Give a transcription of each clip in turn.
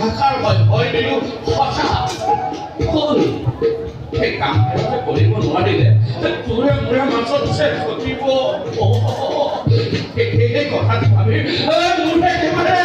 ভাষাৰ ভয় দিলোঁ সঁচা হ'ল সেই কামটো কৰিব নোৱাৰিলে তোৰে মোৰে মাজত যে ঘটিব সেই কথাটো ভাবি মোৰ একেবাৰে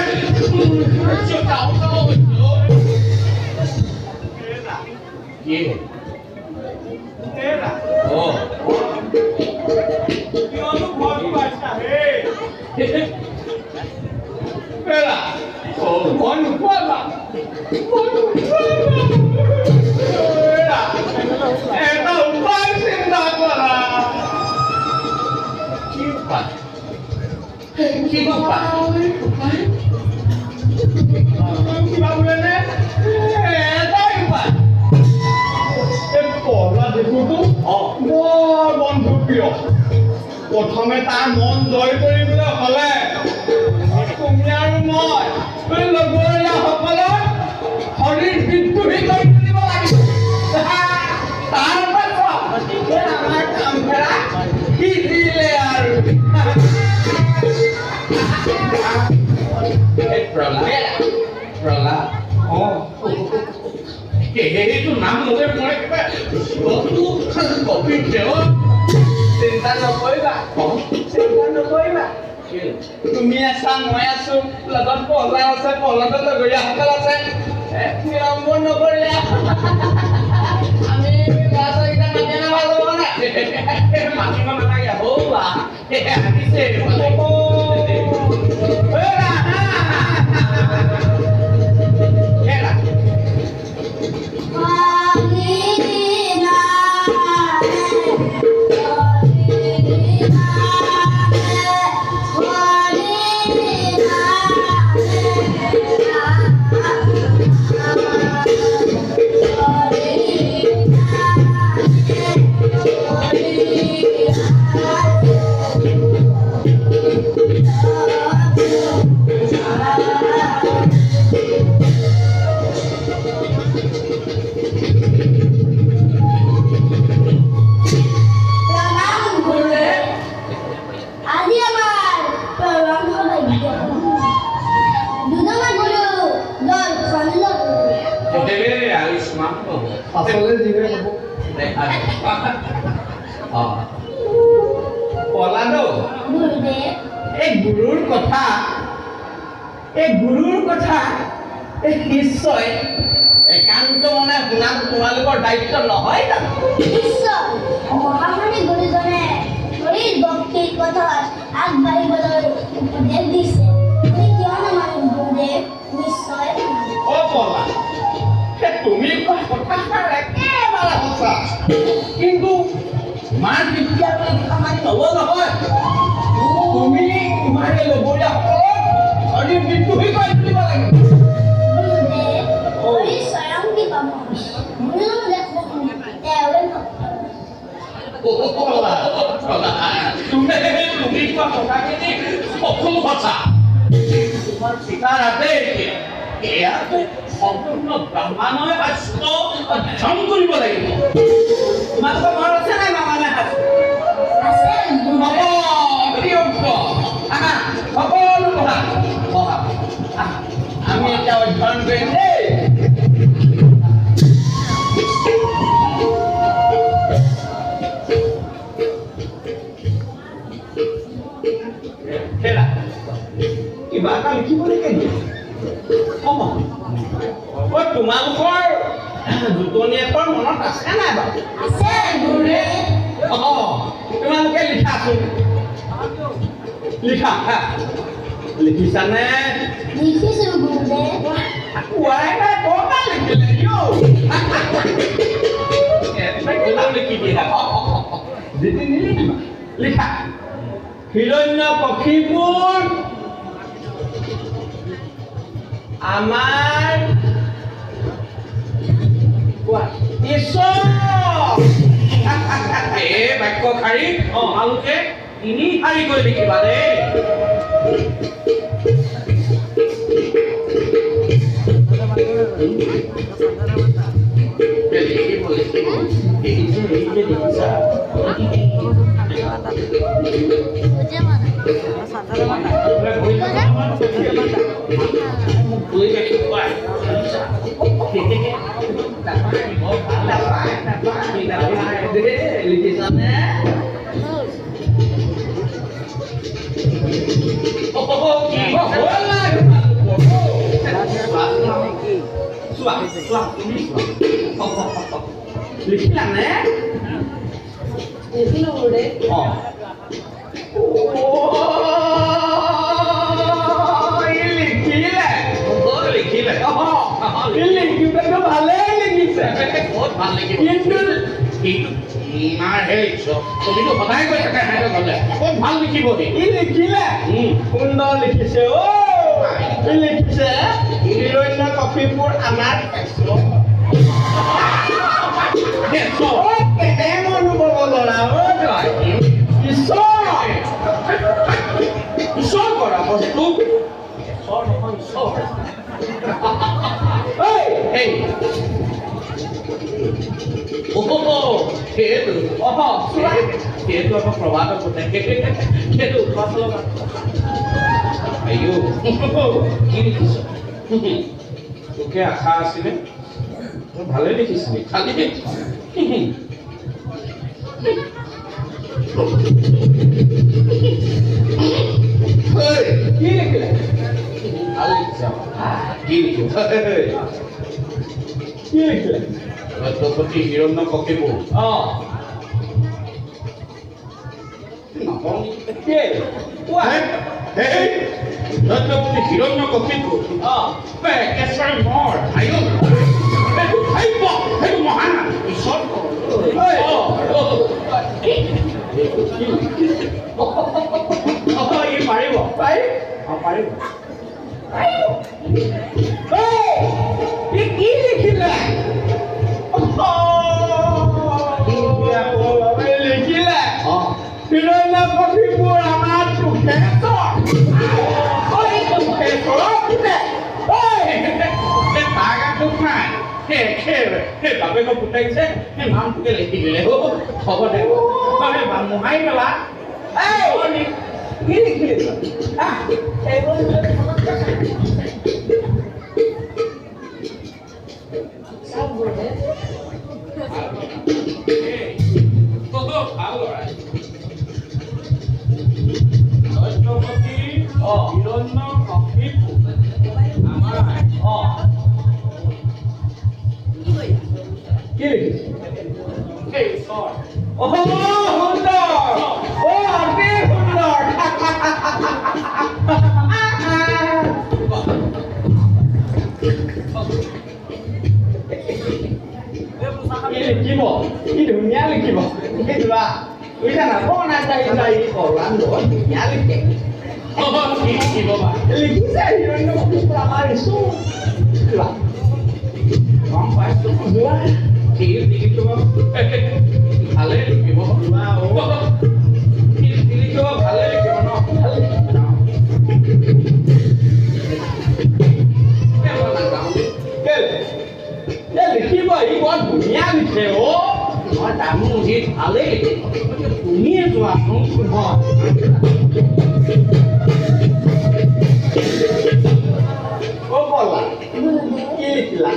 প্ৰথমে তাৰ মন জয় কৰিবলৈ হ'লে তুমি আৰু মই লগৰীয়াসকলক শৰীৰ বিদ্ৰোহী কৰি তুলিব লাগিব তাৰ পাছত আমাৰ কাম খেলা কি দিলে আৰু সেইটো নাম ল'লে মই চিন্তা নকৰিবা তুমি আছা মই আছো লগত পহলা আছে পহলাদৰ লগৰীয়াসকল আছে বিলম্ব নকৰিলে আমি ল'ৰা ছোৱালীকেইটা মাতি আনা ভাল হ'ব নাই মাতিব নালাগে হৌবা আহিছে গুৰুৰ কথা নিশ্চয় একান্ত মনে শুনা তোমালোকৰ দায়িত্ব নহয় জানো নিশ্চয় মহামণি গুৰুজনে শৰীৰ ভক্তিৰ কথাত আগবাঢ়িবলৈ উপদেশ দিছে তুমি কিয় নামানিম গুৰুদেৱ নিশ্চয় পলা তুমি কোৱা কথাষাৰ একেবাৰে সঁচা কিন্তু মাৰ বিদ্যা মানি নব নহয় তুমি তোমাৰে লগৰীয়াসকলক শৰীৰ বিদ্ৰোহী কৰি তুলিব লাগিব শৰীৰ স্বয়ং কি পাব ময়ো দেখোন তেওঁৰে তুমি কোৱা কথাখিনি সকলো সঁচা তোমাৰ স্বীকাৰ আছে এতিয়া এয়াতো সম্পূৰ্ণ ব্ৰহ্মাণ্ডই শাস্ত্ৰ অধ্যয়ন কৰিব লাগিব তোমালোকৰ মনত আছে নাই মামানে শাস্ত্ৰ সকলো কথা আমি এতিয়া অধ্যয়ন কৰিম দেই কিবা এটা লিখিবলৈকে দিয়ে তোমালোকৰ জোটনীয়েকৰ মনত আছে নাই বাৰু আছে গুৰুদেৱ তোমালোকে লিখাচোন লিখা লিখিছানে লিখিছোঁ গুৰুদেৱ কোৱাই নাই ক'ৰপৰা লিখিলে লিখি দিয়া যেতি নিলিখিবা লিখা হিৰণ্যকশিপুৰ আমাৰ ঈশ্বৰ এই বাক্য শাৰী ভালকে তিনি শাৰী কৰি লিখিবা দেই লিখিছানে লিখিলানে দেখিলো রে লিখিলে ভালেই লিখিছে বহুত ভাল লিখিব কিন্তু তুমিতো সদায় কৈ থাকা নাই গলে বহুত ভাল লিখিব ই লিখিলে সুন্দৰ লিখিছে ই লিখিছে হিৰণ্য কপিপুৰ আমাৰ কেনে অনুভৱ ল'ৰা ঈশ্বৰ কৰা বস্তু ঈশ্বৰ নহয় ঈশ্বৰ সেইটো আকৌ প্ৰভাতৰ কথা সেইটো উৎপাদন কি লিখিছ তোকে আশা আছিলে ভালে দেখিছিলি খালি কি লিখিলে ভাল লিখিছে কি লিখিব কি লিখিলে দ্ৰৌপদী হিৰণ্য কপিপু হিৰণ্য কপিপু কেঁচাই মৰ সেইটো মহান ঈশ্বৰ পাৰিব পাৰিব কি লিখিলে লিখিলে হিৰণ্য কপিপুৰ আমাৰ বাপেকক পুতাইছে সেই নামটোকে লিখি দিলে হ'ব দে মোহাই পেলা কি লিখিলি লিখিব কি ধুনীয়া লিখিব বুজিলা বুজিছা না কোন আটাই যাই কৰলাম ধুনীয়া লিখে কি লিখিব বা লিখিছে হিৰণ্য কপিপুৰ আমাৰ ঈশ্বৰ গম পাইছো বুজিলা কি লিখিব ভালে লিখিব লিখিব ভালে লিখিব ন ভাল লিখিব ই বৰ ধুনীয়া লিখে মই দামো সি ভালেই লিখে তুমিয়ে যোৱাচোন বলা কি লিখিলা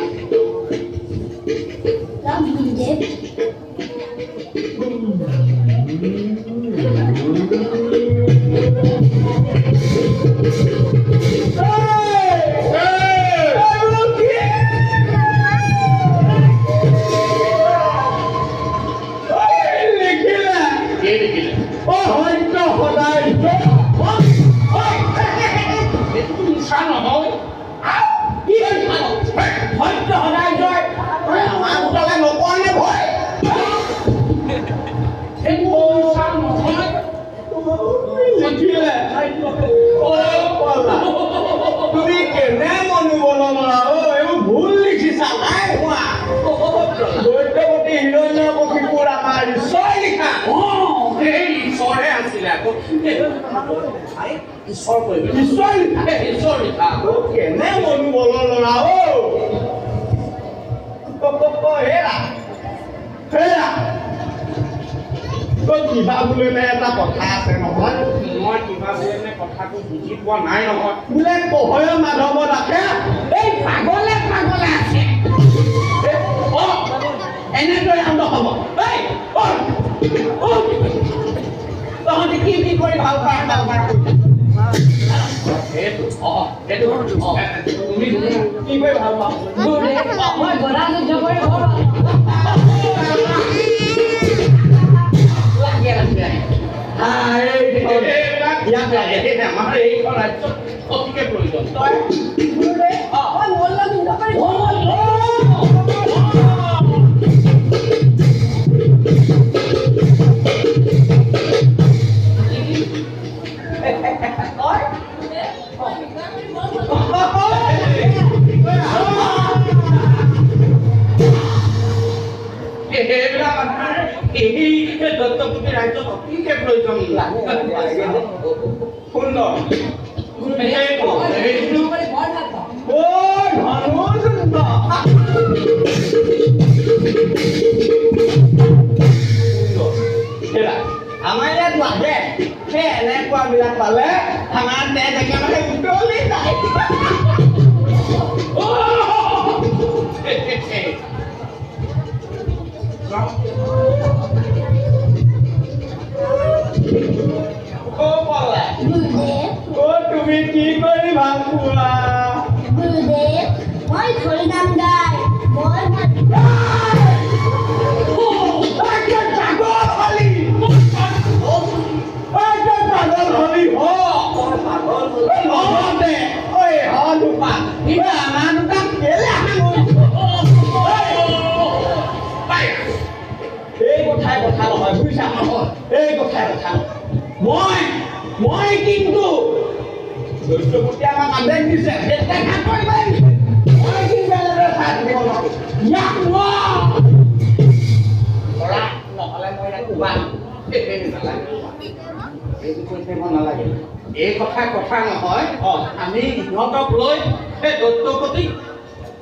তুমি কেনে মনোবল এইবোৰ ভুল লিখিছা নাই হোৱা দ্ৰৌপদী হিৰণ্য কপিপুৰ আমাৰ ঈশ্বৰ লিখা এই ঈশ্বৰে আছিলে আকৌ ঈশ্বৰ লিখা কেনে মনোবল ল'ৰা হেৰা হেৰা কিবা বোলে এটা কথা আছে নহয় মই কিবা বোলে কথাটো বুজি পোৱা নাই নহয় বোলে কহয় মাধৱ ৰাখে এই পাগলে আছে সেইটো সেইটো তুমি কি কৰি ভাল পাওঁ মই গৰা যুদ্ধ কৰি ইয়াক লাগে আমাৰ এইখন ৰাজ্যত অতিকে প্ৰয়োজন তই দত্তপতি ৰাজ্যত অতিকে প্ৰয়োজন সুন্দৰ আমাৰ ইয়াত লাগে সেই এনেকুৱাবিলাক পালে আমাৰ তেজ একেবাৰে উতলি যায় তুমি কি কৰি ভাল পোৱা গুৰুদেৱ মই ধৰি নাম গাই মই মই কিন্তু দৈত্যপতি আমাক আদেশ দিছে দেখা কৰিবা মই কিন্তু চাই থাকিব নোৱাৰো ইয়াক নহ'লে মই ইয়াক কোবা নালাগে এই কথা নহয় আমি ইহঁতক লৈ সেই দৈত্যপতিক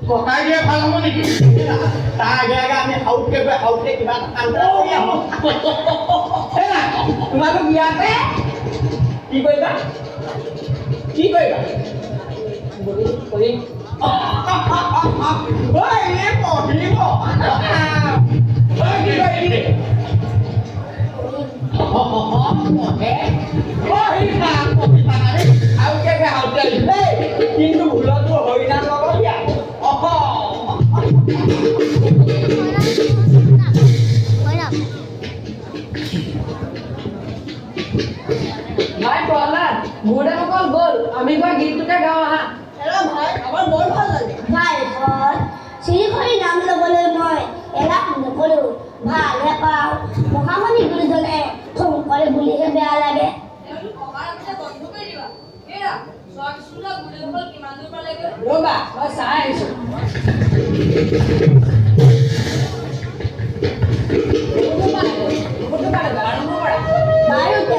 কটাই দিয়ে ভাল হ'ব নেকি তাৰ আগে আগে আমি হাউতকে কিবা কাম কৰি আহোঁ তোমালোক ইয়াতে কি কৰিবা পঢ়িব কিন্তু ভুলতো হৰিনাম নল'বি ভাই প্ৰহ্লাদ গুৰুদেৱসকল গ'ল আমি গৈ গীতটোকে গাওঁ আহা ভাই বৰ ভাল লাগে ভাই ঘৰ শ্ৰীহৰি নাম ল'বলৈ মই এলাহ নকৰোঁ ভালহে পাওঁ মহামণি গুৰুজনে খং কৰে বুলিহে বেয়া লাগে ৰ'বা মই চাই আহিছোঁ আৰম্ভ কৰা বাৰু তেন্তে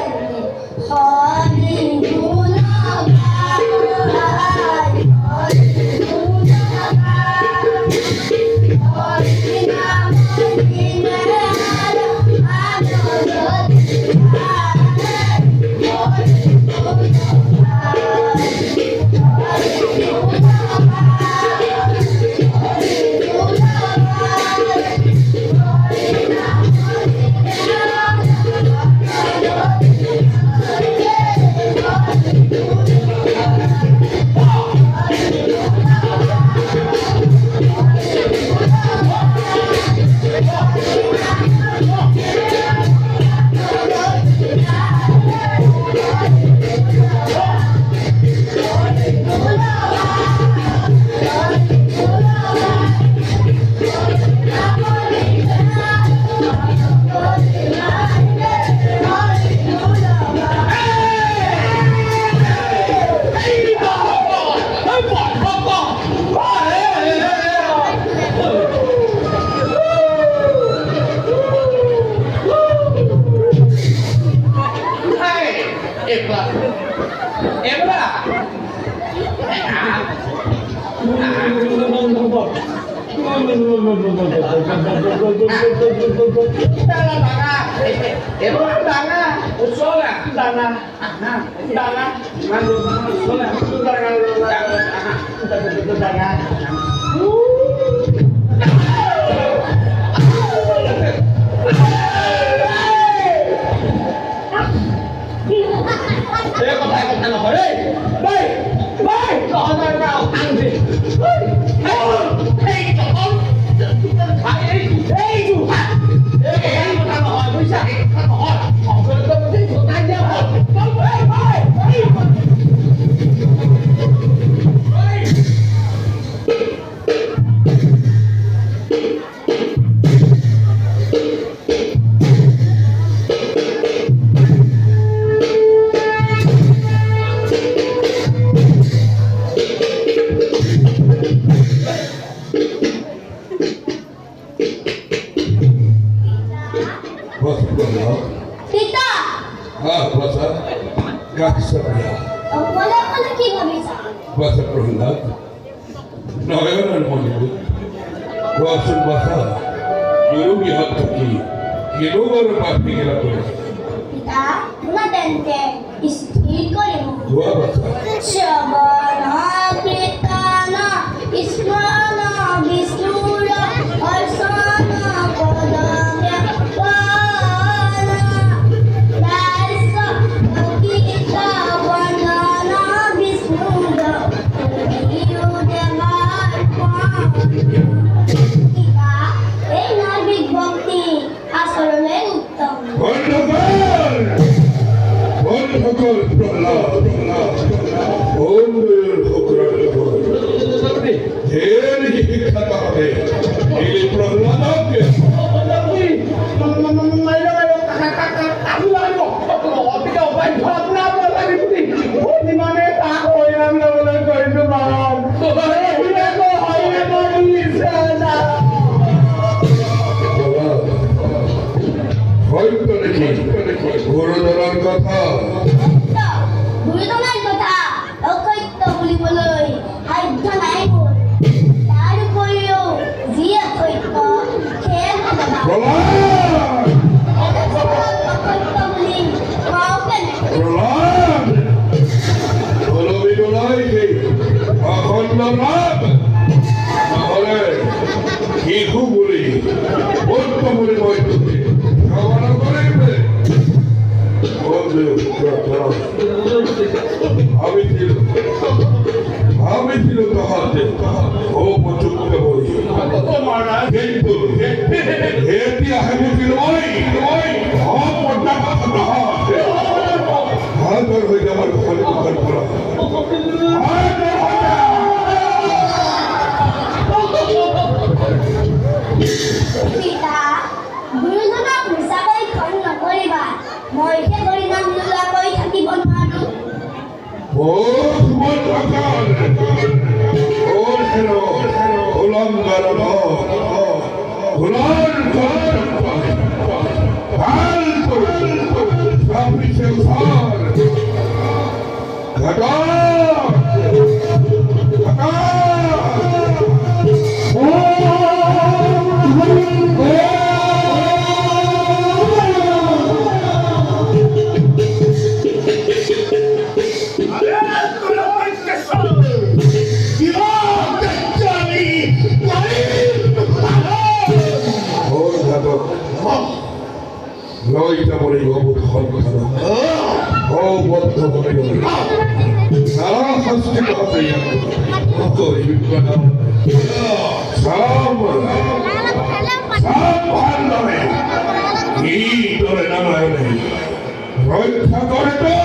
হৰি পিতা বাসা গাছ সাপিয়া বলে বলে কি ভাবিছা বাসা প্রহ্লাদ নয়নের মণিপুর বাসন বাসা গুরু বিহার থাকি কিলোবার পাখি গেলা করে পিতা না দেনতে স্থির করে ধোয়া বাসা শ্রবণ কীর্তন স্মরণ বিষ্ণুর অর্চন পদব্য পান দাস গীত বন্দন বিষ্ণুর দেবার পিতা এই নাবিক ভক্তি আসলে উত্তম বন্ধকর প্রহ্লাদ বন্ধুর হুকরার ঢের শিক্ষা তাহলে এই প্রহ্লাদকে হয়তো দেখি গুরুজনের কথা গুৰুজনাৰ কথা অসত্য বুলিবলৈ সাধ্য নাই মোৰ তাৰ উপৰিও যি অসত্য সেয়ে ভগৱান প্রহ্লাদ অসত্য বুলি কওঁ কেনে প্রহ্লাদ বলবি নয় অখণ্ড নাম নহলে শিশু বলি বৌদ্ধ বলি মই তোকে সেৱা নকৰিবে বন্ধু আমি ছিল তাহাতে ও পচুকে বলি কিন্তু এতিয়া হেমুছিল ওই অপটা কথা নহতে হাতৰ হৈ যাবৰ ঘৰ ঘৰ পৰা পিতা গুৰুজনক মিছাকৈ খং নকৰিবা মই যে কৰি নাম নোলোৱাকৈ থাকিব নোৱাৰো ও সুমন আকাল ও হেরো উলঙ্গর উলন কর হাল তো সাবি সে সার ঘটা ঘটা লইটা বলি অবুধ হল ও বদ্ধ বলি সারা হস্তে হবে সাম ভালো কি তোরে না রক্ষা করে তো